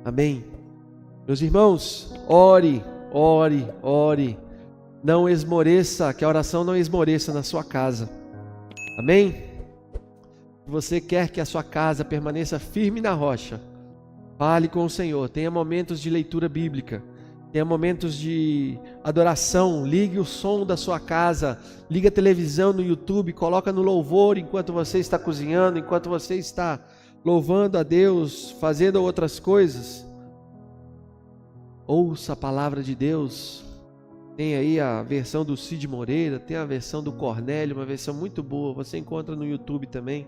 Amém? Meus irmãos, ore, ore, ore. Não esmoreça, que a oração não esmoreça na sua casa. Amém? Se você quer que a sua casa permaneça firme na rocha, fale com o Senhor. Tenha momentos de leitura bíblica. Tenha momentos de adoração. Ligue o som da sua casa. Ligue a televisão no YouTube. Coloca no louvor enquanto você está cozinhando, enquanto você está louvando a Deus, fazendo outras coisas. Ouça a palavra de Deus. Tem aí a versão do Cid Moreira, tem a versão do Cornélio, uma versão muito boa. Você encontra no YouTube também.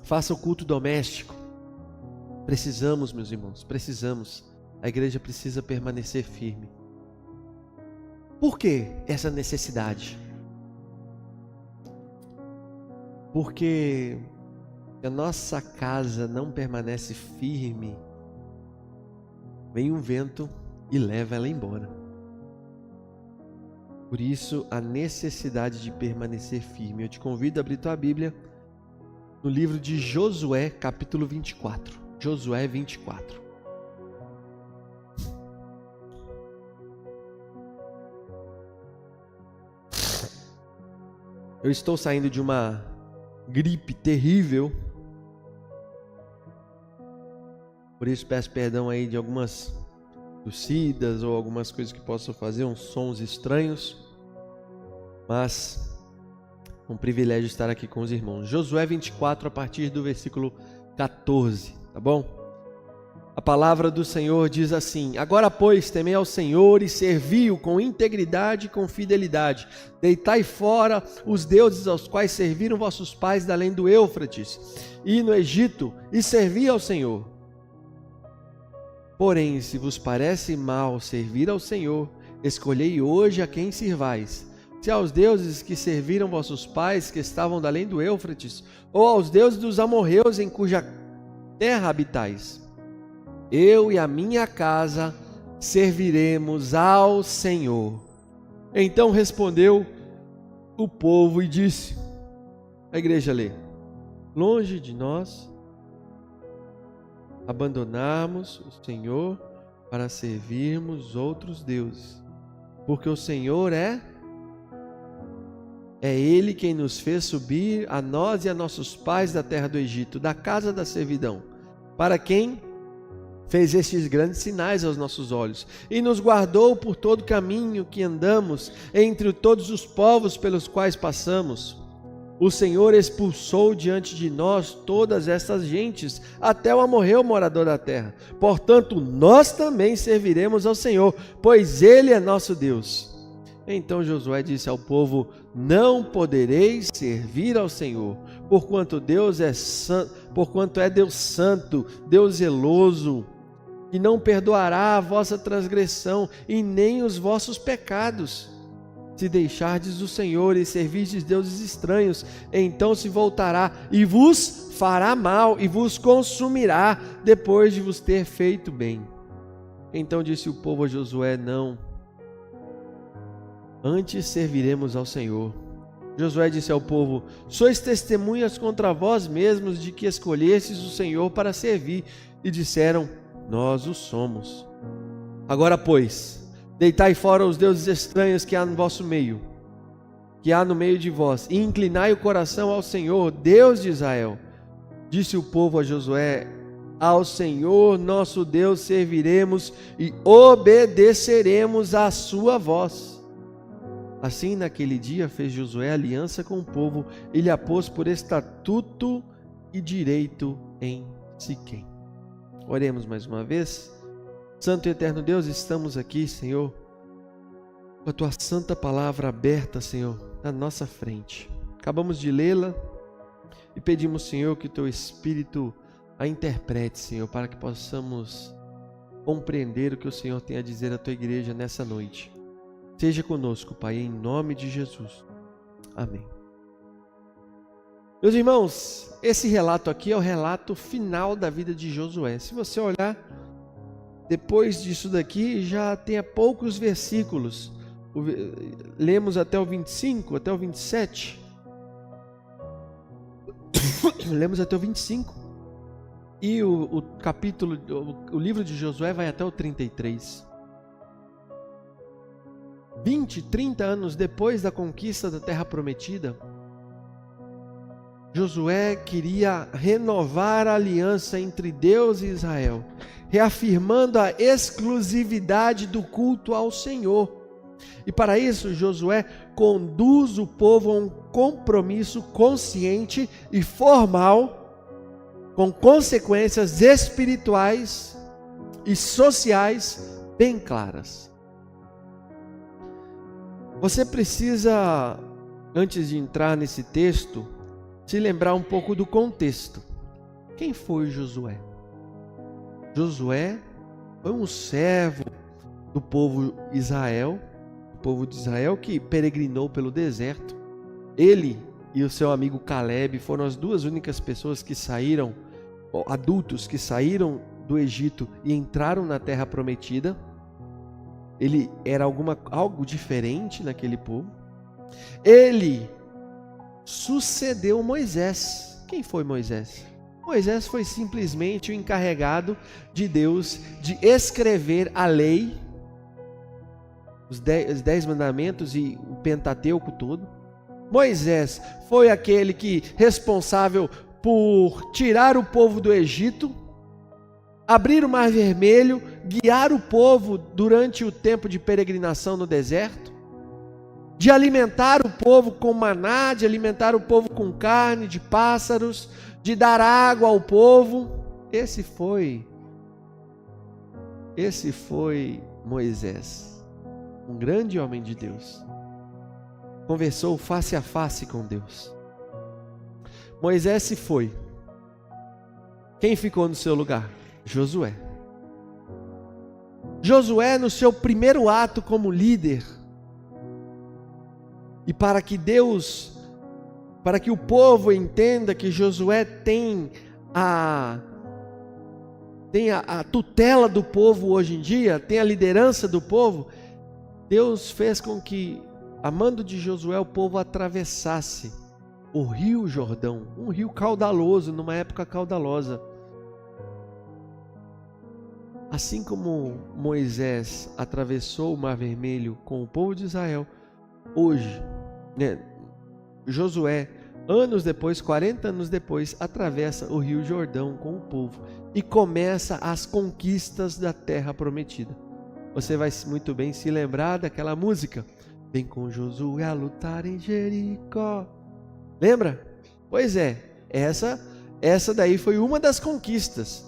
Faça o culto doméstico. Precisamos, meus irmãos, precisamos. A igreja precisa permanecer firme. Por que essa necessidade? Porque a nossa casa não permanece firme, vem um vento e leva ela embora. Por isso, a necessidade de permanecer firme. Eu te convido a abrir tua Bíblia no livro de Josué, capítulo 24. Josué 24. Eu estou saindo de uma gripe terrível. Por isso peço perdão aí de algumas tossidas ou algumas coisas que possam fazer, uns sons estranhos. Mas um privilégio estar aqui com os irmãos. Josué 24, a partir do versículo 14, tá bom? A palavra do Senhor diz assim: Agora, pois, temei ao Senhor e servi-o com integridade e com fidelidade. Deitai fora os deuses aos quais serviram vossos pais da além do Eufrates e no Egito, e servi ao Senhor. Porém, se vos parece mal servir ao Senhor, escolhei hoje a quem sirvais. Se aos deuses que serviram vossos pais, que estavam da além do Eufrates, ou aos deuses dos amorreus em cuja terra habitais. Eu e a minha casa serviremos ao Senhor. Então respondeu o povo e disse, a igreja lê, longe de nós abandonarmos o Senhor para servirmos outros deuses, porque o Senhor é Ele quem nos fez subir a nós e a nossos pais da terra do Egito, da casa da servidão, para quem fez estes grandes sinais aos nossos olhos, e nos guardou por todo o caminho que andamos, entre todos os povos pelos quais passamos. O Senhor expulsou diante de nós todas estas gentes, até o amorreu morador da terra. Portanto, nós também serviremos ao Senhor, pois Ele é nosso Deus. Então Josué disse ao povo, não podereis servir ao Senhor, porquanto é Deus santo, Deus zeloso, e não perdoará a vossa transgressão e nem os vossos pecados. Se deixardes o Senhor e servirdes deuses estranhos, então se voltará e vos fará mal e vos consumirá depois de vos ter feito bem. Então disse o povo a Josué, não, antes serviremos ao Senhor. Josué disse ao povo, sois testemunhas contra vós mesmos de que escolhestes o Senhor para servir, e disseram, nós o somos. Agora, pois, deitai fora os deuses estranhos que há no vosso meio, que há no meio de vós, e inclinai o coração ao Senhor, Deus de Israel. Disse o povo a Josué, ao Senhor nosso Deus serviremos e obedeceremos à sua voz. Assim, naquele dia, fez Josué aliança com o povo e lhe a pôs por estatuto e direito em Siquém. Oremos mais uma vez. Santo e eterno Deus, estamos aqui, Senhor, com a Tua santa palavra aberta, Senhor, na nossa frente. Acabamos de lê-la e pedimos, Senhor, que o Teu Espírito a interprete, Senhor, para que possamos compreender o que o Senhor tem a dizer à Tua igreja nessa noite. Seja conosco, Pai, em nome de Jesus. Amém. Meus irmãos, esse relato aqui é o relato final da vida de Josué. Se você olhar, depois disso daqui já tem poucos versículos. Lemos até o 25, até o 27. Lemos até o 25. E o livro de Josué vai até o 33. 20, 30 anos depois da conquista da Terra Prometida, Josué queria renovar a aliança entre Deus e Israel, reafirmando a exclusividade do culto ao Senhor. E para isso, Josué conduz o povo a um compromisso consciente e formal, com consequências espirituais e sociais bem claras. Você precisa, antes de entrar nesse texto, se lembrar um pouco do contexto. Quem foi Josué? Josué foi um servo do povo Israel, o povo de Israel que peregrinou pelo deserto. Ele e o seu amigo Caleb foram as duas únicas pessoas que saíram, adultos que saíram do Egito e entraram na Terra Prometida. Ele era algo diferente naquele povo. Ele sucedeu Moisés. Quem foi Moisés? Moisés foi simplesmente o encarregado de Deus de escrever a lei, os 10 mandamentos e o Pentateuco todo. Moisés foi aquele responsável por tirar o povo do Egito, abrir o Mar Vermelho, guiar o povo durante o tempo de peregrinação no deserto, de alimentar o povo com maná, de alimentar o povo com carne de pássaros, de dar água ao povo. Esse foi Moisés, um grande homem de Deus. Conversou face a face com Deus. Moisés se foi. Quem ficou no seu lugar? Josué. Josué, no seu primeiro ato como líder, e para que o povo entenda que Josué tem a tutela do povo hoje em dia, tem a liderança do povo, Deus fez com que, a mando de Josué, o povo atravessasse o rio Jordão, um rio caudaloso, numa época caudalosa. Assim como Moisés atravessou o Mar Vermelho com o povo de Israel, hoje, Josué, anos depois, 40 anos depois, atravessa o rio Jordão com o povo e começa as conquistas da Terra Prometida. Você vai muito bem se lembrar daquela música: vem com Josué a lutar em Jericó. Lembra? Pois é, essa daí foi uma das conquistas.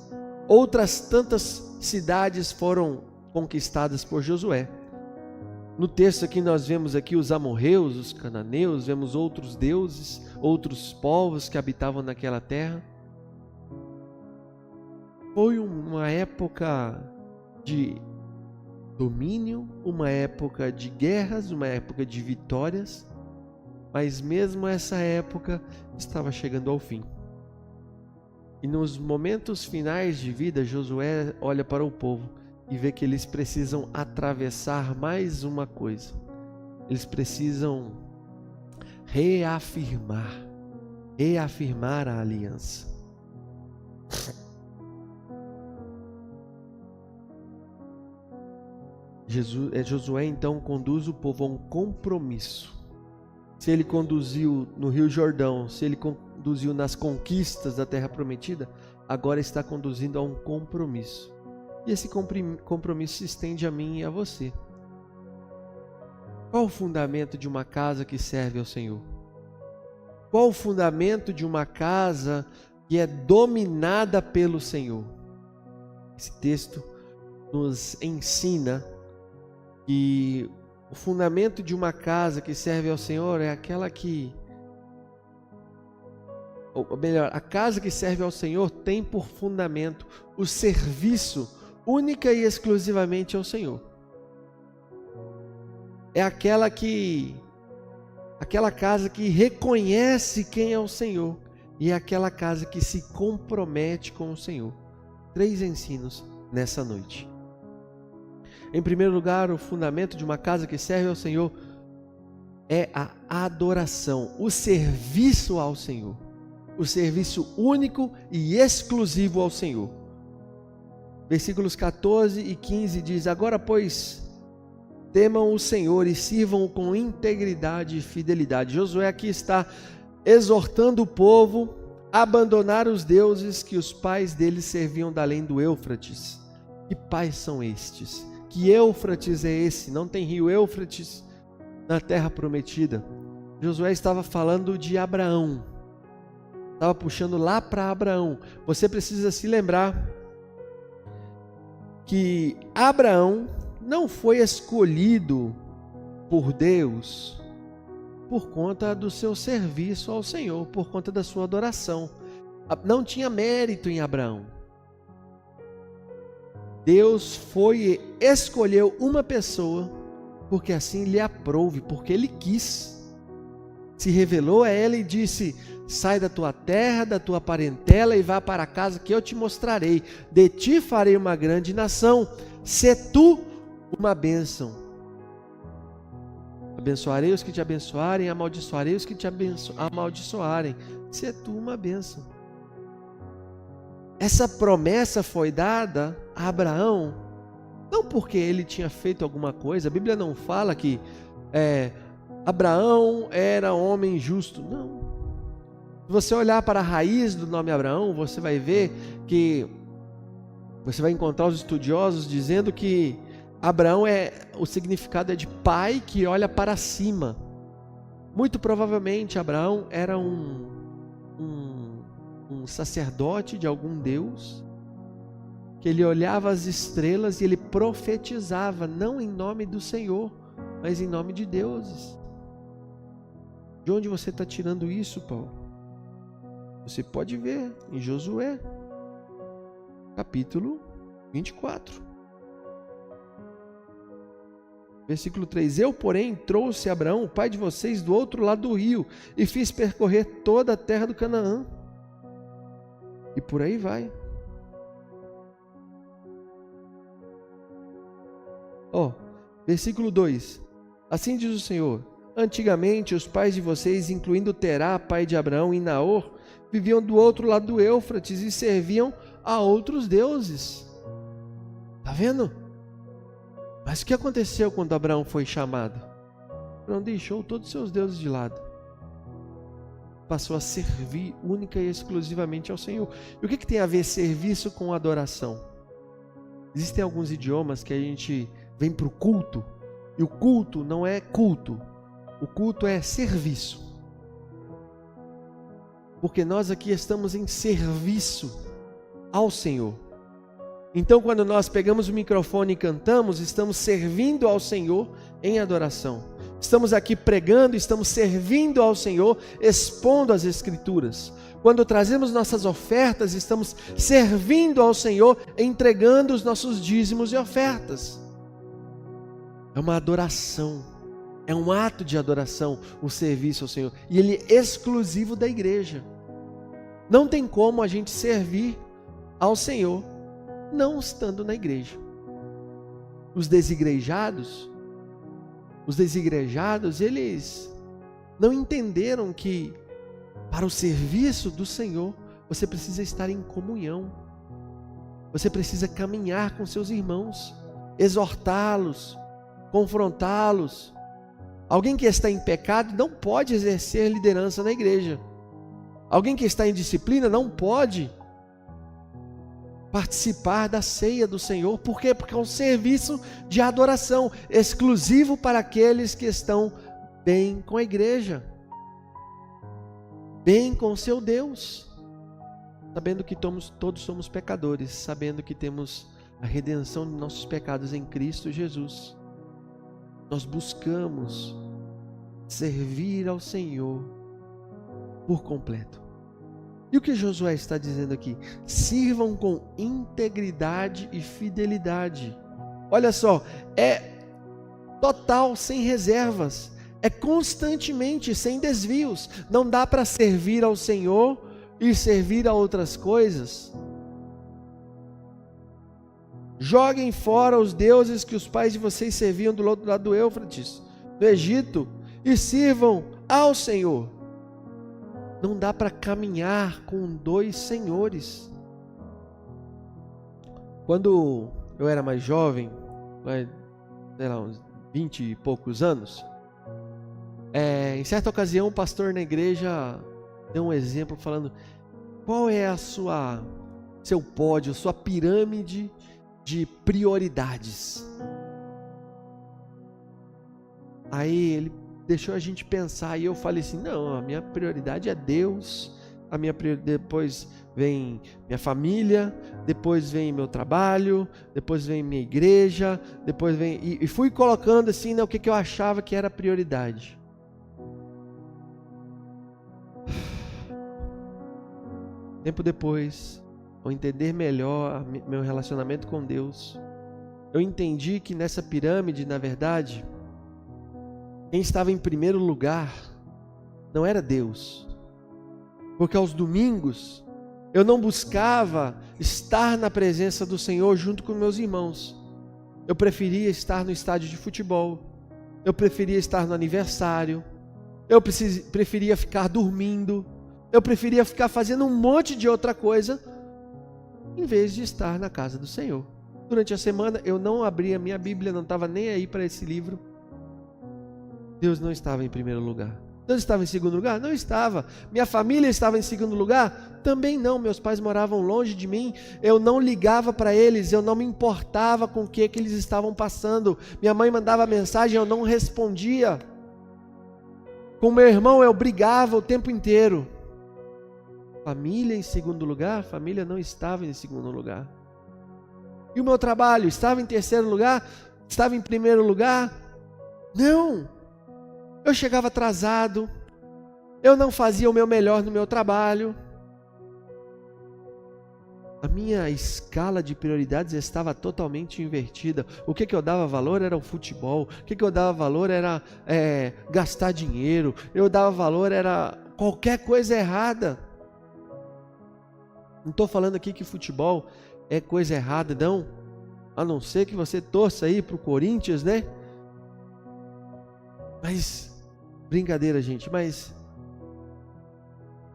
Outras tantas cidades foram conquistadas por Josué. No texto aqui nós vemos aqui os amorreus, os cananeus, vemos outros deuses, outros povos que habitavam naquela terra. Foi uma época de domínio, uma época de guerras, uma época de vitórias, mas mesmo essa época estava chegando ao fim. E nos momentos finais de vida, Josué olha para o povo e vê que eles precisam atravessar mais uma coisa. Eles precisam reafirmar a aliança. Josué então conduz o povo a um compromisso. Se ele conduziu no Rio Jordão, se ele conduziu nas conquistas da Terra Prometida, agora está conduzindo a um compromisso. E esse compromisso se estende a mim e a você. Qual o fundamento de uma casa que serve ao Senhor? Qual o fundamento de uma casa que é dominada pelo Senhor? Esse texto nos ensina que o fundamento de uma casa que serve ao Senhor é aquela ou melhor, a casa que serve ao Senhor tem por fundamento o serviço única e exclusivamente ao Senhor. É aquela casa que reconhece quem é o Senhor e é aquela casa que se compromete com o Senhor. 3 ensinos nessa noite. Em primeiro lugar, o fundamento de uma casa que serve ao Senhor é a adoração, o serviço ao Senhor. o serviço único e exclusivo ao Senhor. Versículos 14 e 15 diz: agora, pois, temam o Senhor e sirvam-o com integridade e fidelidade. Josué aqui está exortando o povo a abandonar os deuses que os pais deles serviam da além do Eufrates. Que pais são estes? Que Eufrates é esse? Não tem rio Eufrates na terra prometida. Josué estava falando de Abraão. Estava puxando lá para Abraão. Você precisa se lembrar que Abraão não foi escolhido por Deus por conta do seu serviço ao Senhor, por conta da sua adoração. Não tinha mérito em Abraão. Deus escolheu uma pessoa porque assim lhe aprouve, porque ele quis. Se revelou a ela e disse: sai da tua terra, da tua parentela e vá para a casa que eu te mostrarei. De ti farei uma grande nação. Sê tu uma bênção. Abençoarei os que te abençoarem, amaldiçoarei os que te amaldiçoarem. Sê tu uma bênção. Essa promessa foi dada a Abraão, não porque ele tinha feito alguma coisa. A Bíblia não fala que Abraão era homem justo. Não. Se você olhar para a raiz do nome Abraão, você vai ver que você vai encontrar os estudiosos dizendo que Abraão o significado é de pai que olha para cima. Muito provavelmente Abraão era um sacerdote de algum deus, que ele olhava as estrelas e ele profetizava, não em nome do Senhor, mas em nome de deuses. De onde você está tirando isso, Paulo? Você pode ver em Josué, capítulo 24. Versículo 3: eu, porém, trouxe Abraão, o pai de vocês, do outro lado do rio, e fiz percorrer toda a terra do Canaã. E por aí vai. Versículo 2: assim diz o Senhor: antigamente os pais de vocês, incluindo Terá, pai de Abraão, e Naor, viviam do outro lado do Eufrates e serviam a outros deuses. Está vendo? Mas o que aconteceu quando Abraão foi chamado? Abraão deixou todos os seus deuses de lado. Passou a servir única e exclusivamente ao Senhor. E o que tem a ver serviço com adoração? Existem alguns idiomas que a gente vem para o culto, e o culto não é culto. O culto é serviço. Porque nós aqui estamos em serviço ao Senhor. Então, quando nós pegamos o microfone e cantamos, estamos servindo ao Senhor em adoração. Estamos aqui pregando, estamos servindo ao Senhor, expondo as Escrituras. Quando trazemos nossas ofertas, estamos servindo ao Senhor, entregando os nossos dízimos e ofertas. É uma adoração, é um ato de adoração, o serviço ao Senhor. E ele é exclusivo da igreja. Não tem como a gente servir ao Senhor não estando na igreja. Os desigrejados, eles não entenderam que para o serviço do Senhor, você precisa estar em comunhão. Você precisa caminhar com seus irmãos, exortá-los, confrontá-los. Alguém que está em pecado não pode exercer liderança na igreja. Alguém que está em disciplina não pode participar da ceia do Senhor. Por quê? Porque é um serviço de adoração exclusivo para aqueles que estão bem com a igreja, bem com seu Deus, sabendo que todos somos pecadores, sabendo que temos a redenção de nossos pecados em Cristo Jesus. Nós buscamos servir ao Senhor por completo. E o que Josué está dizendo aqui? Sirvam com integridade e fidelidade. Olha só, é total, sem reservas. É constantemente, sem desvios. Não dá para servir ao Senhor e servir a outras coisas. Joguem fora os deuses que os pais de vocês serviam do outro lado do Eufrates, do Egito, e sirvam ao Senhor. Não dá para caminhar com dois senhores. Quando eu era mais jovem, sei lá, uns 20 e poucos anos, em certa ocasião o pastor na igreja deu um exemplo falando: qual é seu pódio, sua pirâmide de prioridades? Aí ele deixou a gente pensar e eu falei assim: não, a minha prioridade é Deus, depois vem minha família, depois vem meu trabalho, depois vem minha igreja, depois vem... E fui colocando assim, né, o que eu achava que era prioridade. Tempo depois, ao entender melhor meu relacionamento com Deus, eu entendi que nessa pirâmide, na verdade, quem estava em primeiro lugar não era Deus. Porque aos domingos eu não buscava estar na presença do Senhor junto com meus irmãos. Eu preferia estar no estádio de futebol, eu preferia estar no aniversário, eu preferia ficar dormindo, eu preferia ficar fazendo um monte de outra coisa, em vez de estar na casa do Senhor. Durante a semana eu não abria a minha Bíblia, não estava nem aí para esse livro. Deus não estava em primeiro lugar. Deus estava em segundo lugar? Não estava. Minha família estava em segundo lugar? Também não. Meus pais moravam longe de mim, eu não ligava para eles, eu não me importava com o que eles estavam passando. Minha mãe mandava mensagem, eu não respondia. Com meu irmão eu brigava o tempo inteiro. Família em segundo lugar? Família não estava em segundo lugar. E o meu trabalho? Estava em terceiro lugar? Estava em primeiro lugar? Não. Eu chegava atrasado, eu não fazia o meu melhor no meu trabalho. A minha escala de prioridades estava totalmente invertida. O que eu dava valor era o futebol, o que eu dava valor era gastar dinheiro, eu dava valor era qualquer coisa errada. Não estou falando aqui que futebol é coisa errada, não. A não ser que você torça aí para o Corinthians, né? Mas... brincadeira, gente, mas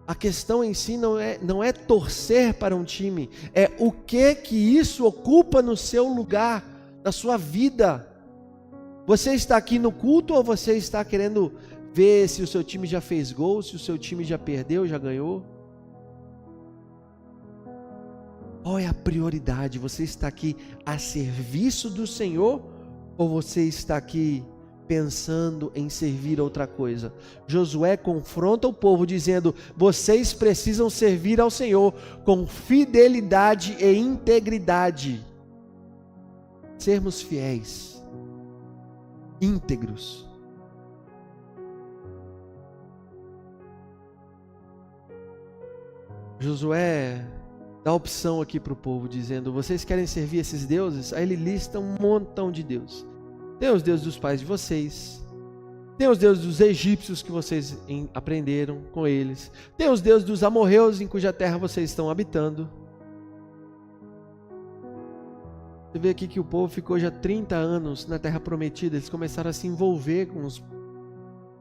a questão em si não é torcer para um time, é o que isso ocupa no seu lugar, na sua vida. Você está aqui no culto ou você está querendo ver se o seu time já fez gol, se o seu time já perdeu, já ganhou? Qual é a prioridade? Você está aqui a serviço do Senhor ou você está aqui pensando em servir outra coisa? Josué confronta o povo dizendo: vocês precisam servir ao Senhor com fidelidade e integridade. Sermos fiéis, íntegros. Josué dá opção aqui para o povo dizendo: vocês querem servir esses deuses? Aí ele lista um montão de deuses. Tem os deuses dos pais de vocês, tem os deuses dos egípcios que vocês aprenderam com eles, tem os deuses dos amorreus em cuja terra vocês estão habitando. Você vê aqui que o povo ficou já 30 anos na terra prometida, eles começaram a se envolver com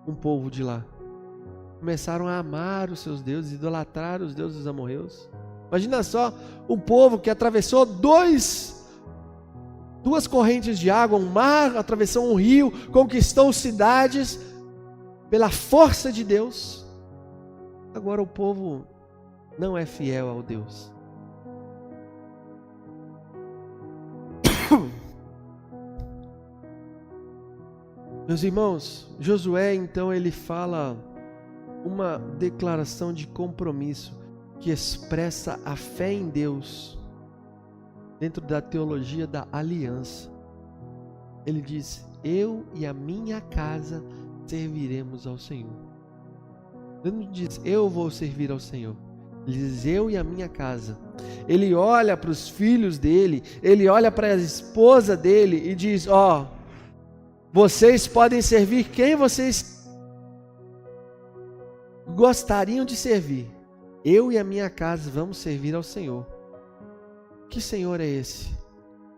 o povo de lá. Começaram a amar os seus deuses, idolatrar os deuses dos amorreus. Imagina só, um povo que atravessou duas correntes de água, um mar, atravessou um rio, conquistou cidades pela força de Deus. Agora o povo não é fiel ao Deus. Meus irmãos, Josué então ele fala uma declaração de compromisso que expressa a fé em Deus. Dentro da teologia da aliança, ele diz: eu e a minha casa serviremos ao Senhor. Ele não diz: eu vou servir ao Senhor. Ele diz: eu e a minha casa. Ele olha para os filhos dele, ele olha para a esposa dele e diz: vocês podem servir quem vocês gostariam de servir. Eu e a minha casa vamos servir ao Senhor. Que Senhor é esse?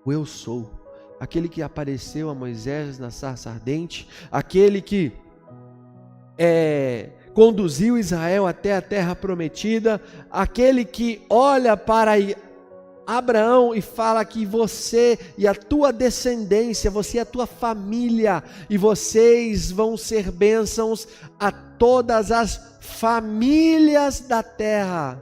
O Eu Sou, aquele que apareceu a Moisés na sarça ardente, aquele que conduziu Israel até a terra prometida, aquele que olha para Abraão e fala que você e a tua descendência, você e a tua família, e vocês vão ser bênçãos a todas as famílias da terra.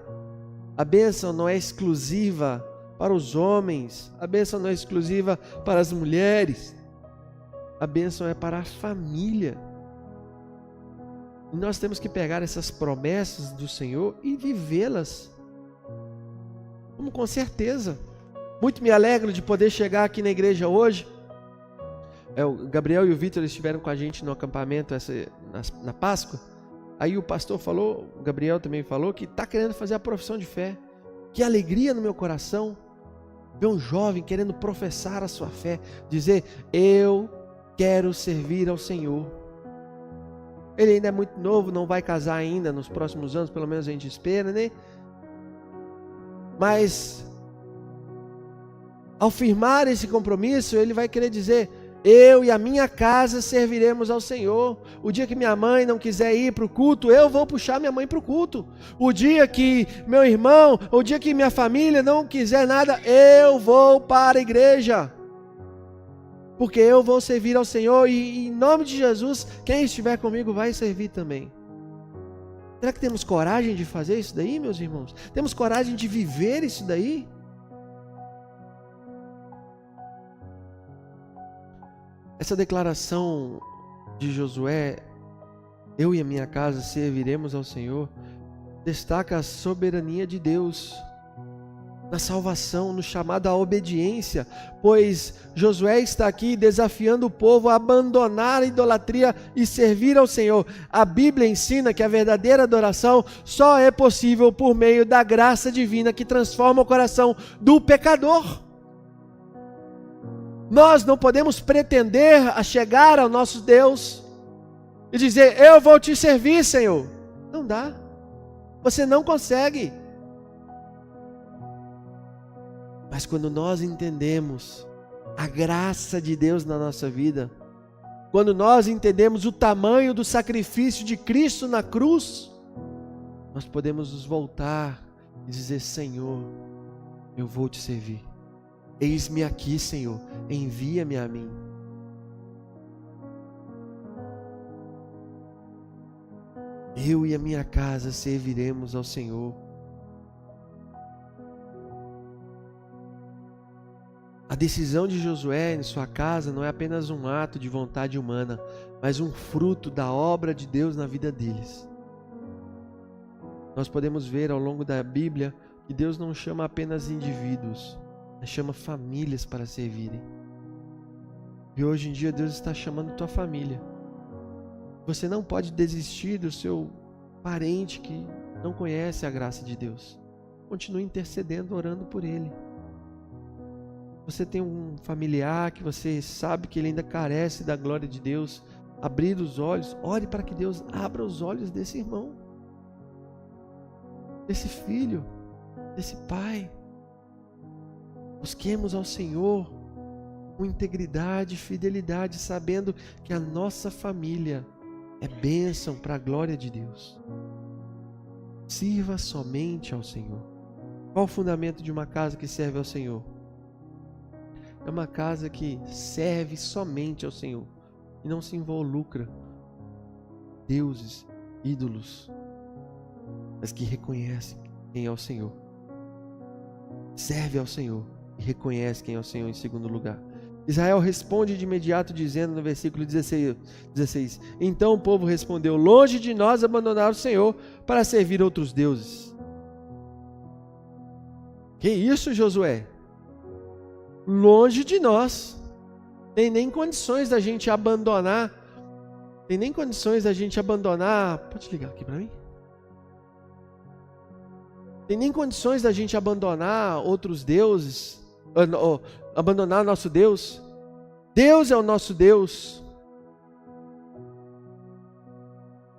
A bênção não é exclusiva para os homens, a bênção não é exclusiva para as mulheres, a bênção é para a família. E nós temos que pegar essas promessas do Senhor e vivê-las. Com certeza. Muito me alegro de poder chegar aqui na igreja hoje. O Gabriel e o Vitor estiveram com a gente no acampamento na Páscoa. Aí o pastor falou, o Gabriel também falou, que está querendo fazer a profissão de fé. Que alegria no meu coração ver um jovem querendo professar a sua fé, dizer: eu quero servir ao Senhor. Ele ainda é muito novo, não vai casar ainda nos próximos anos, pelo menos a gente espera, né? Mas ao firmar esse compromisso, ele vai querer dizer: eu e a minha casa serviremos ao Senhor. O dia que minha mãe não quiser ir para o culto, eu vou puxar minha mãe para o culto. O dia que meu irmão, o dia que minha família não quiser nada, eu vou para a igreja. Porque eu vou servir ao Senhor e em nome de Jesus, quem estiver comigo vai servir também. Será que temos coragem de fazer isso daí, meus irmãos? Temos coragem de viver isso daí? Essa declaração de Josué, eu e a minha casa serviremos ao Senhor, destaca a soberania de Deus na salvação, no chamado à obediência, pois Josué está aqui desafiando o povo a abandonar a idolatria e servir ao Senhor. A Bíblia ensina que a verdadeira adoração só é possível por meio da graça divina que transforma o coração do pecador. Nós não podemos pretender a chegar ao nosso Deus e dizer: eu vou te servir, Senhor. Não dá. Você não consegue. Mas quando nós entendemos a graça de Deus na nossa vida, quando nós entendemos o tamanho do sacrifício de Cristo na cruz, nós podemos nos voltar e dizer: Senhor, eu vou te servir. Eis-me aqui, Senhor, envia-me a mim. Eu e a minha casa serviremos ao Senhor. A decisão de Josué em sua casa não é apenas um ato de vontade humana, mas um fruto da obra de Deus na vida deles. Nós podemos ver ao longo da Bíblia que Deus não chama apenas indivíduos, mas chama famílias para servirem. E hoje em dia Deus está chamando tua família. Você não pode desistir do seu parente que não conhece a graça de Deus. Continue intercedendo, orando por ele. Você tem um familiar que você sabe que ele ainda carece da glória de Deus, abrir os olhos, ore para que Deus abra os olhos desse irmão, desse filho, desse pai. Busquemos ao Senhor com integridade e fidelidade, sabendo que a nossa família é bênção para a glória de Deus. Sirva somente ao Senhor. Qual o fundamento de uma casa que serve ao Senhor? É uma casa que serve somente ao Senhor e não se involucra deuses, ídolos, mas que reconhece quem é o Senhor. Serve ao Senhor e reconhece quem é o Senhor em segundo lugar. Israel responde de imediato dizendo no versículo 16: então o povo respondeu: longe de nós abandonar o Senhor para servir outros deuses. Que isso, Josué? Longe de nós. Tem nem condições da gente abandonar. Pode ligar aqui para mim? Tem nem condições da gente abandonar outros deuses, abandonar nosso Deus. Deus é o nosso Deus.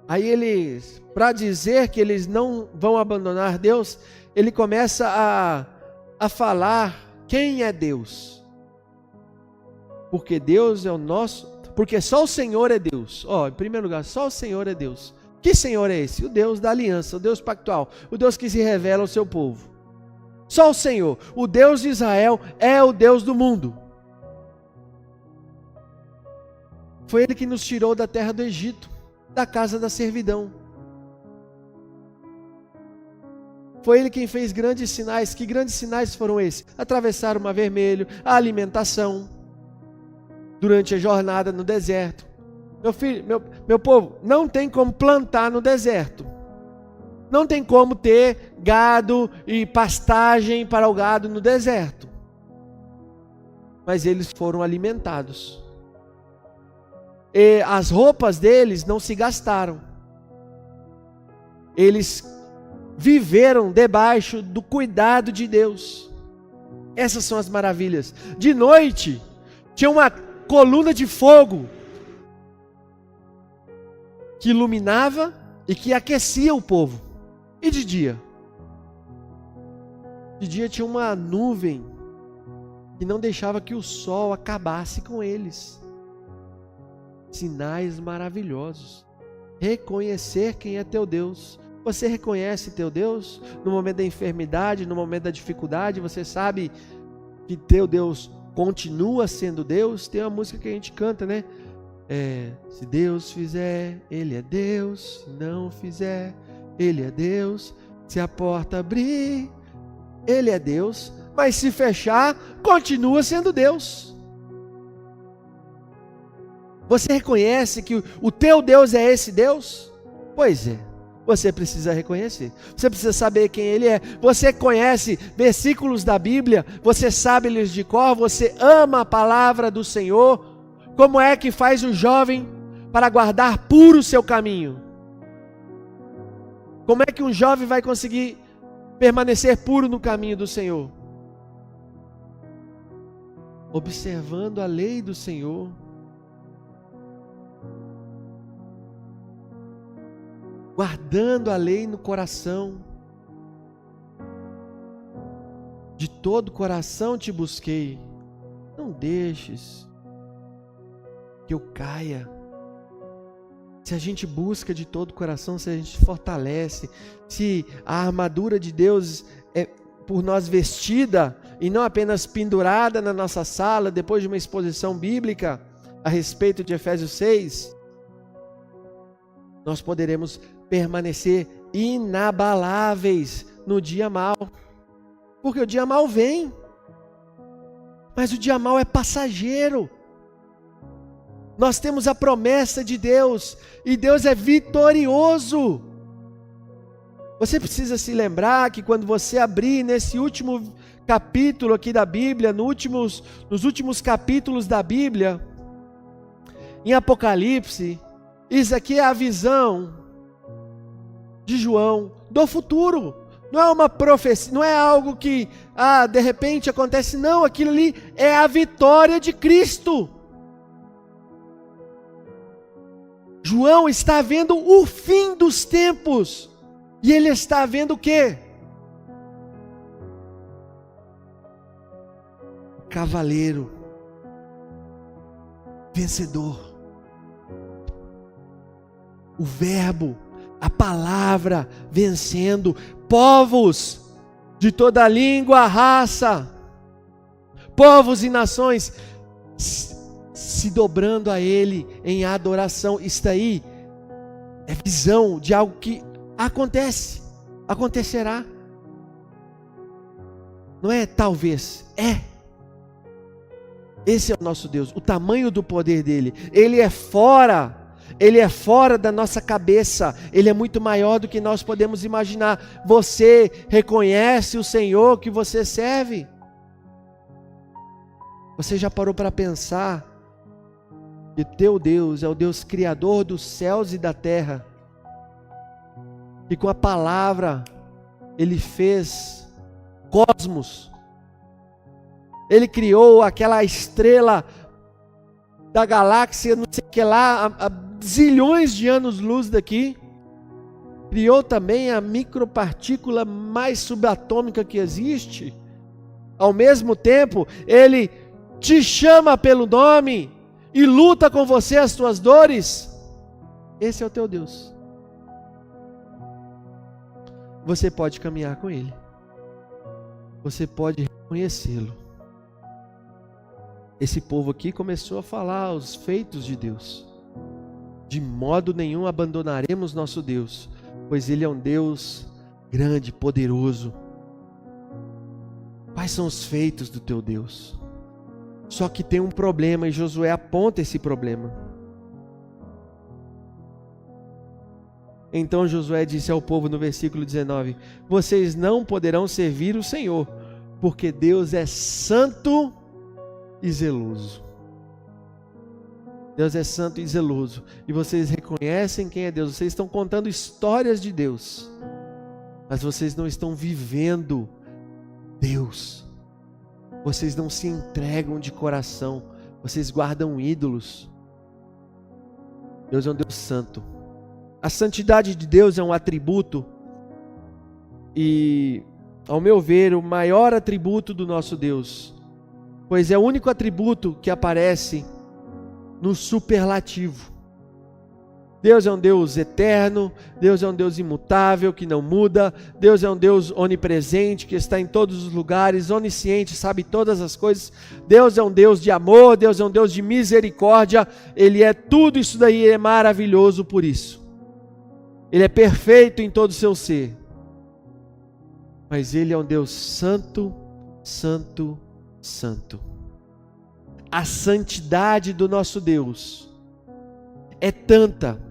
Aí eles, para dizer que eles não vão abandonar Deus, ele começa a falar quem é Deus. Porque Deus é o nosso, porque só o Senhor é Deus. Em primeiro lugar, só o Senhor é Deus. Que Senhor é esse? O Deus da aliança, o Deus pactual, o Deus que se revela ao seu povo. Só o Senhor, o Deus de Israel, é o Deus do mundo. Foi Ele que nos tirou da terra do Egito, da casa da servidão. Foi Ele quem fez grandes sinais. Que grandes sinais foram esses? Atravessar o Mar Vermelho, a alimentação durante a jornada no deserto. Meu filho, meu povo, não tem como plantar no deserto. Não tem como ter gado e pastagem para o gado no deserto. Mas eles foram alimentados. E as roupas deles não se gastaram. Eles viveram debaixo do cuidado de Deus. Essas são as maravilhas. De noite, tinha uma coluna de fogo que iluminava e que aquecia o povo. E de dia? De dia tinha uma nuvem que não deixava que o sol acabasse com eles. Sinais maravilhosos. Reconhecer quem é teu Deus. Você reconhece teu Deus no momento da enfermidade, no momento da dificuldade? Você sabe que teu Deus continua sendo Deus? Tem uma música que a gente canta, né? Se Deus fizer, Ele é Deus. Se não fizer, Ele é Deus. Se a porta abrir, Ele é Deus. Mas se fechar, continua sendo Deus. Você reconhece que o teu Deus é esse Deus? Pois é, você precisa reconhecer. Você precisa saber quem Ele é. Você conhece versículos da Bíblia, você sabe eles de cor, você ama a palavra do Senhor. Como é que faz o jovem para guardar puro o seu caminho? Como é que um jovem vai conseguir permanecer puro no caminho do Senhor? Observando a lei do Senhor. Guardando a lei no coração. De todo o coração te busquei. Não deixes que eu caia. Se a gente busca de todo o coração, se a gente fortalece, se a armadura de Deus é por nós vestida e não apenas pendurada na nossa sala depois de uma exposição bíblica a respeito de Efésios 6, nós poderemos permanecer inabaláveis no dia mau. Porque o dia mau vem, mas o dia mau é passageiro. Nós temos a promessa de Deus, e Deus é vitorioso. Você precisa se lembrar que quando você abrir nesse último capítulo aqui da Bíblia, nos últimos capítulos da Bíblia, em Apocalipse, isso aqui é a visão de João do futuro. Não é uma profecia, não é algo que de repente acontece, não, aquilo ali é a vitória de Cristo. João está vendo o fim dos tempos, e ele está vendo o quê? O cavaleiro vencedor, o verbo, a palavra vencendo, povos de toda língua, raça, povos e nações se dobrando a Ele em adoração. Isso aí é visão de algo que acontecerá. Não é talvez, é. Esse é o nosso Deus, o tamanho do poder dele. Ele é fora da nossa cabeça. Ele é muito maior do que nós podemos imaginar. Você reconhece o Senhor que você serve? Você já parou para pensar que teu Deus é o Deus criador dos céus e da terra, e com a palavra Ele fez cosmos, Ele criou aquela estrela da galáxia, não sei o que lá, a zilhões de anos-luz daqui, criou também a micropartícula mais subatômica que existe. Ao mesmo tempo, Ele te chama pelo nome e luta com você as tuas dores. Esse é o teu Deus. você pode caminhar com Ele. Você pode reconhecê-lo. Esse povo aqui começou a falar os feitos de Deus. De modo nenhum abandonaremos nosso Deus, pois Ele é um Deus grande, poderoso. Quais são os feitos do teu Deus? Só que tem um problema e Josué aponta esse problema. Então Josué disse ao povo no versículo 19: vocês não poderão servir o Senhor, porque Deus é santo e zeloso. Deus é santo e zeloso. E vocês reconhecem quem é Deus. Vocês estão contando histórias de Deus, mas vocês não estão vivendo Deus. Vocês não se entregam de coração. Vocês guardam ídolos. Deus é um Deus santo. A santidade de Deus é um atributo, e, ao meu ver, o maior atributo do nosso Deus, pois é o único atributo que aparece no superlativo. Deus é um Deus eterno, Deus é um Deus imutável, que não muda, Deus é um Deus onipresente, que está em todos os lugares, onisciente, sabe todas as coisas. Deus é um Deus de amor, Deus é um Deus de misericórdia. Ele é tudo isso daí, é maravilhoso por isso. Ele é perfeito em todo o seu ser. Mas Ele é um Deus santo, santo, santo. A santidade do nosso Deus é tanta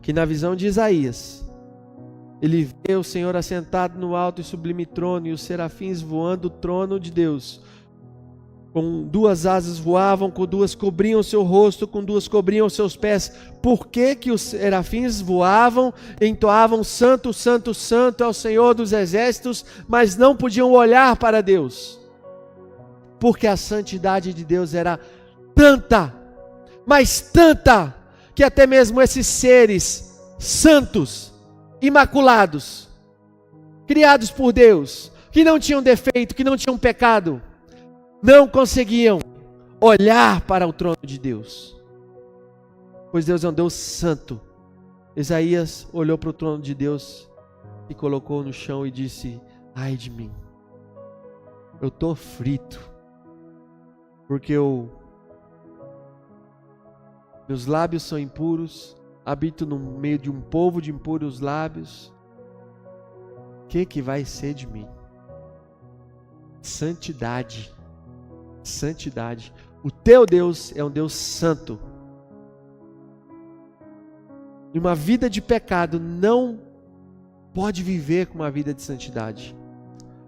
que, na visão de Isaías, ele vê o Senhor assentado no alto e sublime trono, e os serafins voando do trono de Deus. Com duas asas voavam, com duas cobriam o seu rosto, com duas cobriam os seus pés. Por que que os serafins voavam, entoavam santo, santo, santo é o Senhor dos exércitos, mas não podiam olhar para Deus? Porque a santidade de Deus era tanta, mas tanta, que até mesmo esses seres santos, imaculados, criados por Deus, que não tinham defeito, que não tinham pecado, não conseguiam olhar para o trono de Deus, pois Deus é um Deus santo. Isaías olhou para o trono de Deus e colocou no chão e disse: ai de mim, eu estou frito, porque meus lábios são impuros, habito no meio de um povo de impuros lábios. O que vai ser de mim? Santidade, santidade. O teu Deus é um Deus santo. E uma vida de pecado não pode viver com uma vida de santidade.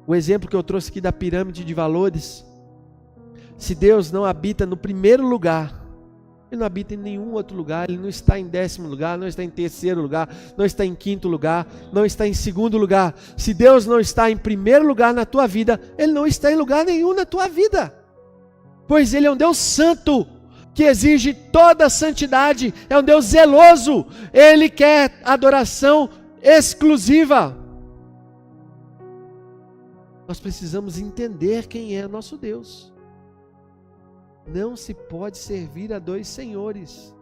O exemplo que eu trouxe aqui da pirâmide de valores, se Deus não habita no primeiro lugar, Ele não habita em nenhum outro lugar. Ele não está em 10º lugar, não está em 3º lugar, não está em 5º lugar, não está em 2º lugar. Se Deus não está em primeiro lugar na tua vida, Ele não está em lugar nenhum na tua vida, pois Ele é um Deus santo, que exige toda a santidade, é um Deus zeloso. Ele quer adoração exclusiva. Nós precisamos entender quem é nosso Deus. Não se pode servir a dois senhores.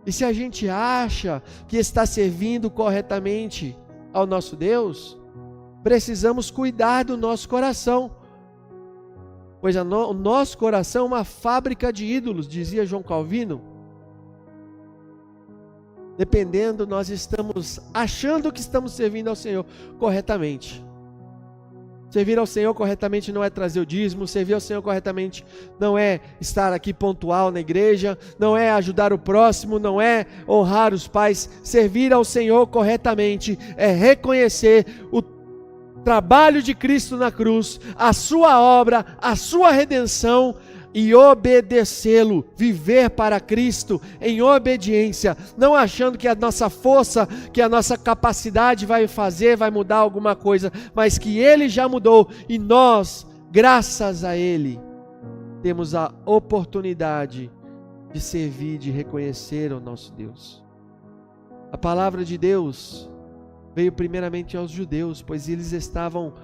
E se a gente acha que está servindo corretamente ao nosso Deus, precisamos cuidar do nosso coração, pois o nosso coração é uma fábrica de ídolos, dizia João Calvino. Dependendo, nós estamos achando que estamos servindo ao Senhor corretamente. Servir ao Senhor corretamente não é trazer o dízimo, servir ao Senhor corretamente não é estar aqui pontual na igreja, não é ajudar o próximo, não é honrar os pais. Servir ao Senhor corretamente é reconhecer o trabalho de Cristo na cruz, a sua obra, a sua redenção, e obedecê-lo, viver para Cristo em obediência, não achando que a nossa força, que a nossa capacidade vai mudar alguma coisa, mas que Ele já mudou, e nós, graças a Ele, temos a oportunidade de servir, de reconhecer o nosso Deus. A palavra de Deus veio primeiramente aos judeus, pois eles estavam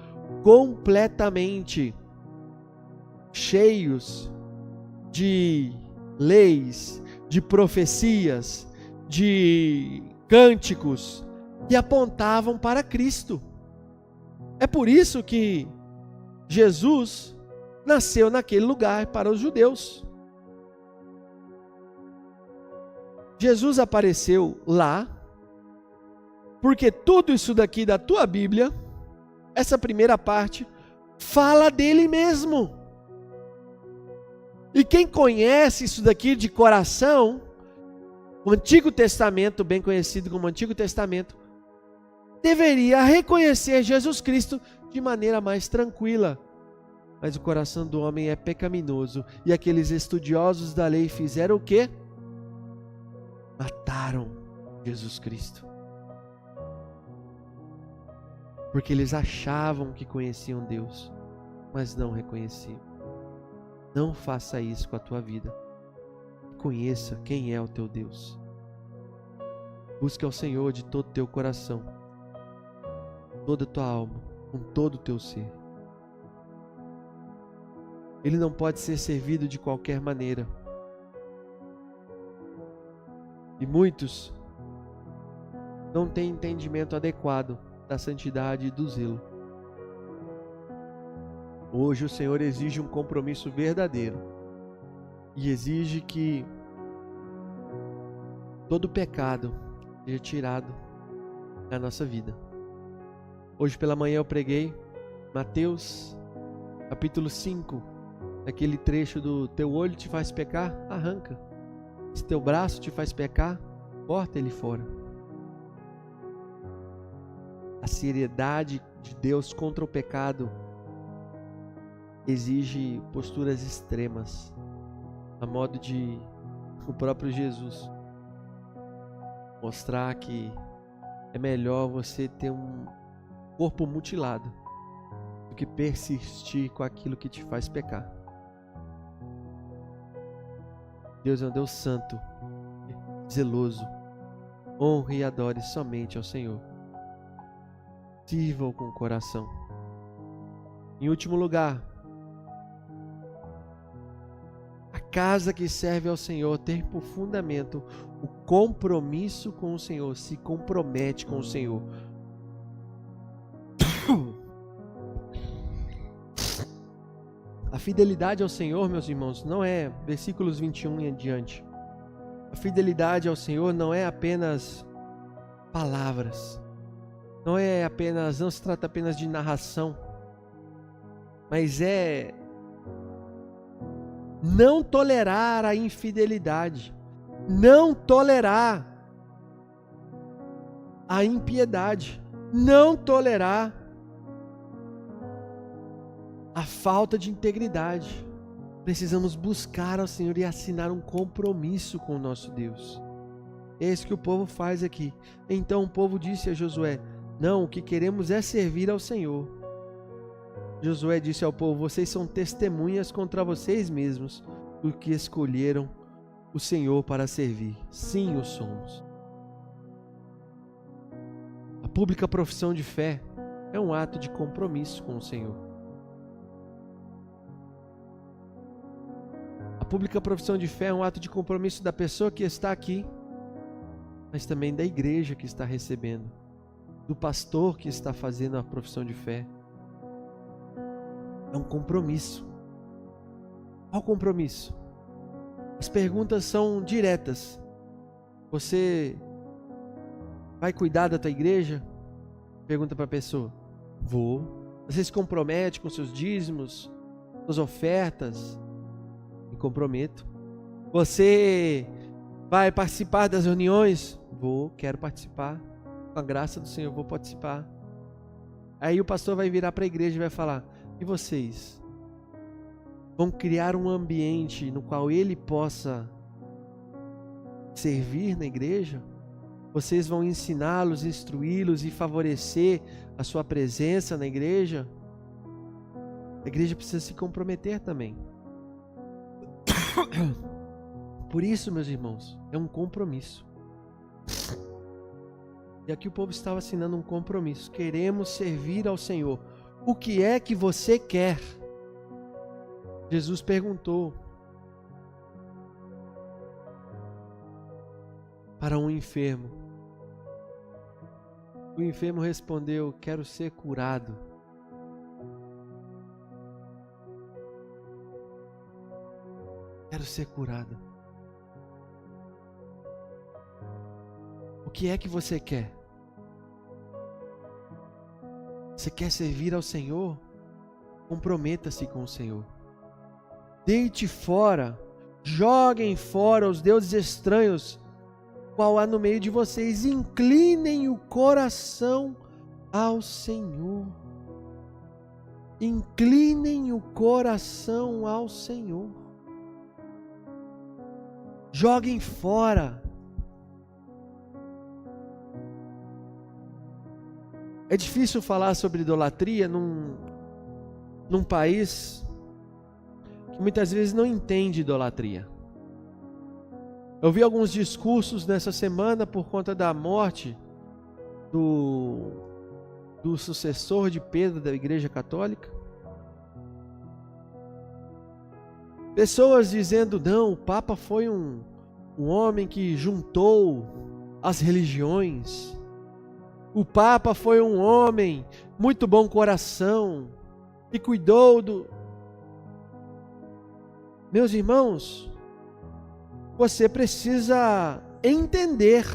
completamente cheios de leis, de profecias, de cânticos, e apontavam para Cristo. É por isso que Jesus nasceu naquele lugar para os judeus. Jesus apareceu lá, porque tudo isso daqui da tua Bíblia, essa primeira parte, fala dele mesmo. E quem conhece isso daqui de coração, o Antigo Testamento, bem conhecido como Antigo Testamento, deveria reconhecer Jesus Cristo de maneira mais tranquila. Mas o coração do homem é pecaminoso, e aqueles estudiosos da lei fizeram o quê? Mataram Jesus Cristo. Porque eles achavam que conheciam Deus, mas não reconheciam. Não faça isso com a tua vida. Conheça quem é o teu Deus. Busque ao Senhor de todo o teu coração, toda a tua alma, com todo o teu ser. Ele não pode ser servido de qualquer maneira. E muitos não têm entendimento adequado da santidade e do zelo. Hoje o Senhor exige um compromisso verdadeiro e exige que todo pecado seja tirado da nossa vida. Hoje pela manhã eu preguei Mateus capítulo 5, aquele trecho do teu olho te faz pecar, arranca. Se teu braço te faz pecar, corta ele fora. A seriedade de Deus contra o pecado exige posturas extremas, a modo de o próprio Jesus mostrar que é melhor você ter um corpo mutilado do que persistir com aquilo que te faz pecar. Deus é um Deus santo, zeloso. Honre e adore somente ao Senhor. Sirva-o com o coração. Em último lugar, a casa que serve ao Senhor tem por fundamento o compromisso com o Senhor, se compromete com o Senhor. A fidelidade ao Senhor, meus irmãos, não é versículos 21 e adiante. A fidelidade ao Senhor não é apenas palavras. Não se trata apenas de narração. Mas é não tolerar a infidelidade. Não tolerar a impiedade. Não tolerar a falta de integridade. Precisamos buscar ao Senhor e assinar um compromisso com o nosso Deus. É isso que o povo faz aqui. Então o povo disse a Josué: não, o que queremos é servir ao Senhor. Josué disse ao povo: vocês são testemunhas contra vocês mesmos do que escolheram o Senhor para servir. Sim, o somos. A pública profissão de fé é um ato de compromisso com o Senhor. A pública profissão de fé é um ato de compromisso da pessoa que está aqui, mas também da igreja que está recebendo, do pastor que está fazendo a profissão de fé. É um compromisso. Qual compromisso? As perguntas são diretas. Você vai cuidar da tua igreja? Pergunta para a pessoa. Vou. Você se compromete com seus dízimos, suas ofertas? Me comprometo. Você vai participar das reuniões? Vou, quero participar. Com a graça do Senhor, vou participar. Aí o pastor vai virar para a igreja e vai falar: e vocês? Vão criar um ambiente no qual ele possa servir na igreja? Vocês vão ensiná-los, instruí-los e favorecer a sua presença na igreja? A igreja precisa se comprometer também. Por isso, meus irmãos, é um compromisso. E aqui o povo estava assinando um compromisso. Queremos servir ao Senhor. O que é que você quer? Jesus perguntou para um enfermo: O enfermo respondeu: quero ser curado. Quero ser curado. O que é que você quer? Você quer servir ao Senhor? Comprometa-se com o Senhor. Deite fora, joguem fora os deuses estranhos, qual há no meio de vocês. Inclinem o coração ao Senhor. Inclinem o coração ao Senhor. Joguem fora. É difícil falar sobre idolatria num país que muitas vezes não entende idolatria. Eu vi alguns discursos nessa semana por conta da morte do sucessor de Pedro da Igreja Católica. Pessoas dizendo: não, o Papa foi um homem que juntou as religiões. O Papa foi um homem muito bom coração e cuidou do... Meus irmãos, você precisa entender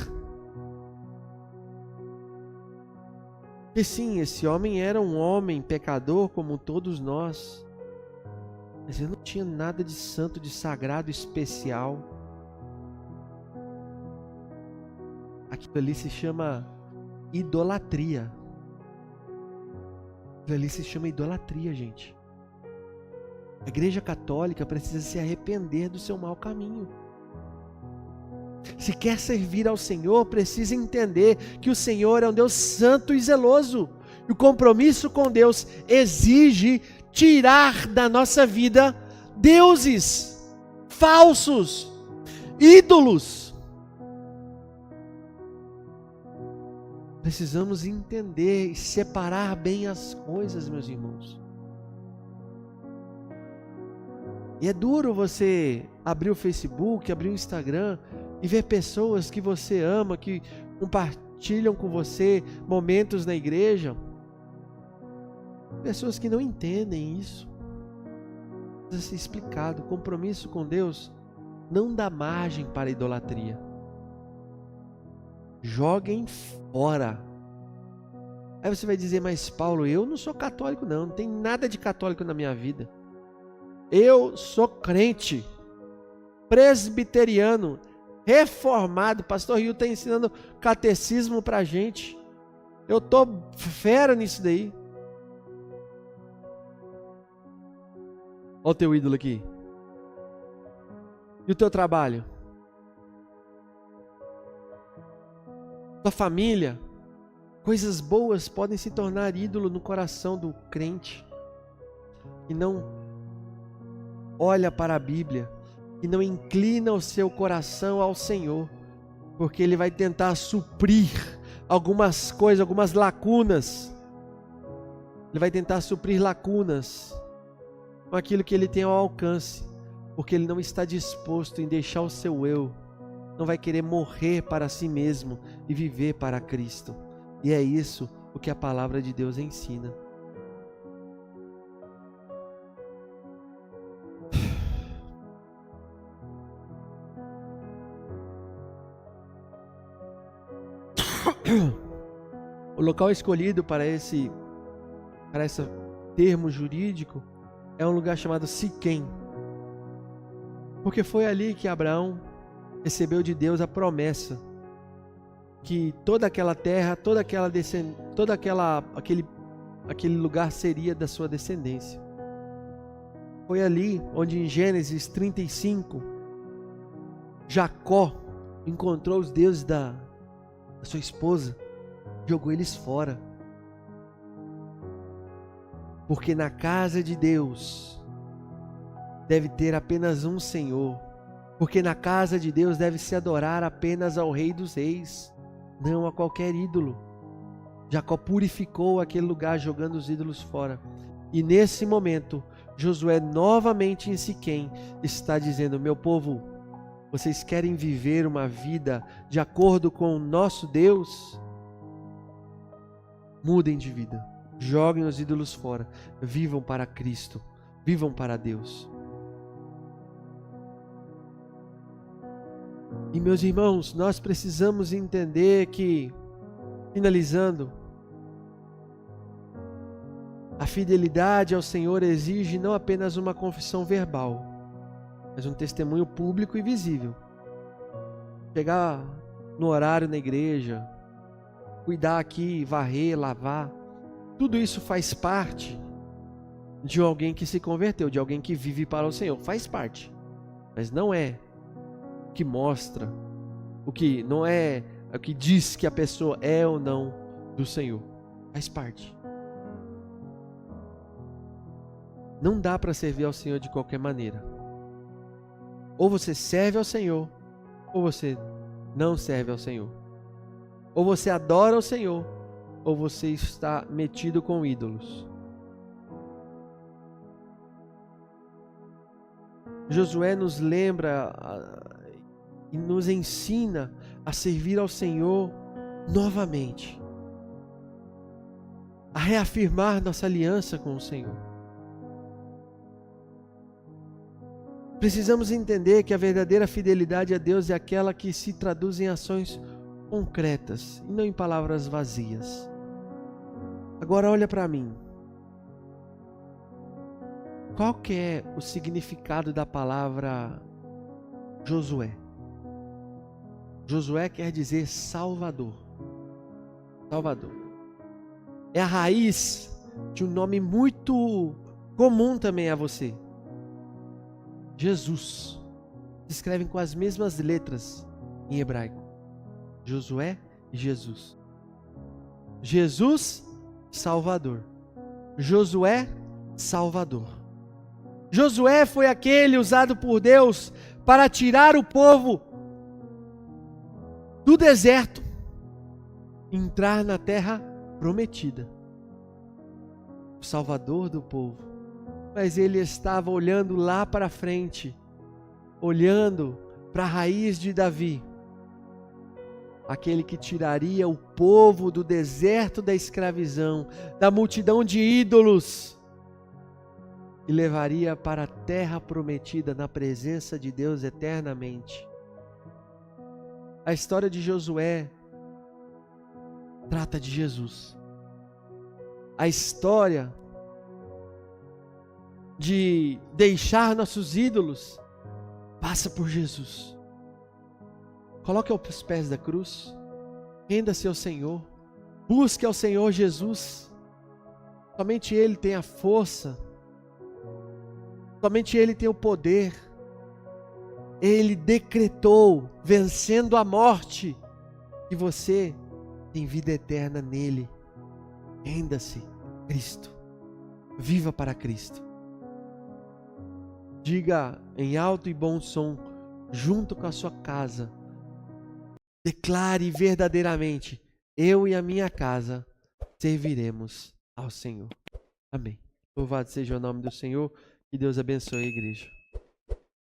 que sim, esse homem era um homem pecador como todos nós, mas ele não tinha nada de santo, de sagrado, especial. Aquilo ali se chama idolatria. Aquilo ali se chama idolatria, gente. A Igreja Católica precisa se arrepender do seu mau caminho. Se quer servir ao Senhor, precisa entender que o Senhor é um Deus santo e zeloso. E o compromisso com Deus exige tirar da nossa vida deuses falsos, ídolos. Precisamos entender e separar bem as coisas, meus irmãos. E é duro você abrir o Facebook, abrir o Instagram e ver pessoas que você ama, que compartilham com você momentos na igreja. Pessoas que não entendem isso. Precisa ser explicado. O compromisso com Deus não dá margem para a idolatria. Joguem fora. Aí você vai dizer: mas Paulo, eu não sou católico não tem nada de católico na minha vida. Eu sou crente, presbiteriano, reformado. Pastor Rio está ensinando catecismo para a gente. Eu tô fera nisso daí. Olha o teu ídolo aqui. E o teu trabalho? Tua família? Coisas boas podem se tornar ídolo no coração do crente que não olha para a Bíblia, que não inclina o seu coração ao Senhor, porque ele vai tentar suprir algumas coisas, algumas lacunas. Ele vai tentar suprir lacunas com aquilo que ele tem ao alcance, porque ele não está disposto em deixar o seu eu, não vai querer morrer para si mesmo e viver para Cristo. E é isso o que a palavra de Deus ensina. O local escolhido para esse termo jurídico é um lugar chamado Siquém, porque foi ali que Abraão recebeu de Deus a promessa que toda aquela terra, aquele lugar seria da sua descendência. Foi ali onde em Gênesis 35 Jacó encontrou os deuses da sua esposa, jogou eles fora. Porque na casa de Deus deve ter apenas um Senhor. Porque na casa de Deus deve se adorar apenas ao Rei dos Reis, não a qualquer ídolo. Jacó purificou aquele lugar jogando os ídolos fora. E nesse momento, Josué novamente em Siquém está dizendo: meu povo, vocês querem viver uma vida de acordo com o nosso Deus? Mudem de vida. Joguem os ídolos fora. Vivam para Cristo. Vivam para Deus. E meus irmãos, nós precisamos entender que, finalizando, a fidelidade ao Senhor exige não apenas uma confissão verbal, mas um testemunho público e visível. Chegar no horário na igreja, cuidar aqui, varrer, lavar, tudo isso faz parte de alguém que se converteu, de alguém que vive para o Senhor. Faz parte, mas não é o que mostra, não é o que diz que a pessoa é ou não do Senhor. Faz parte. Não dá para servir ao Senhor de qualquer maneira. Ou você serve ao Senhor, ou você não serve ao Senhor. Ou você adora o Senhor, ou você está metido com ídolos. Josué nos lembra e nos ensina a servir ao Senhor novamente, a reafirmar nossa aliança com o Senhor. Precisamos entender que a verdadeira fidelidade a Deus é aquela que se traduz em ações concretas e não em palavras vazias. Agora olha para mim. Qual que é o significado da palavra Josué? Josué quer dizer Salvador. Salvador. É a raiz de um nome muito comum também a você. Jesus. Se escrevem com as mesmas letras em hebraico. Josué e Jesus. Jesus, Salvador. Josué, Salvador. Josué foi aquele usado por Deus para tirar o povo do deserto, entrar na terra prometida. O Salvador do povo. Mas ele estava olhando lá para frente, olhando para a raiz de Davi, aquele que tiraria o povo do deserto da escravidão, da multidão de ídolos, e levaria para a terra prometida na presença de Deus eternamente. A história de Josué trata de Jesus. A história de deixar nossos ídolos passa por Jesus. Coloque aos pés da cruz, renda-se ao Senhor, busque ao Senhor Jesus. Somente Ele tem a força, somente Ele tem o poder. Ele decretou, vencendo a morte, que você tem vida eterna nele. Renda-se a Cristo, viva para Cristo. Diga em alto e bom som, junto com a sua casa, declare verdadeiramente: eu e a minha casa serviremos ao Senhor. Amém. Louvado seja o nome do Senhor. Que Deus abençoe a igreja.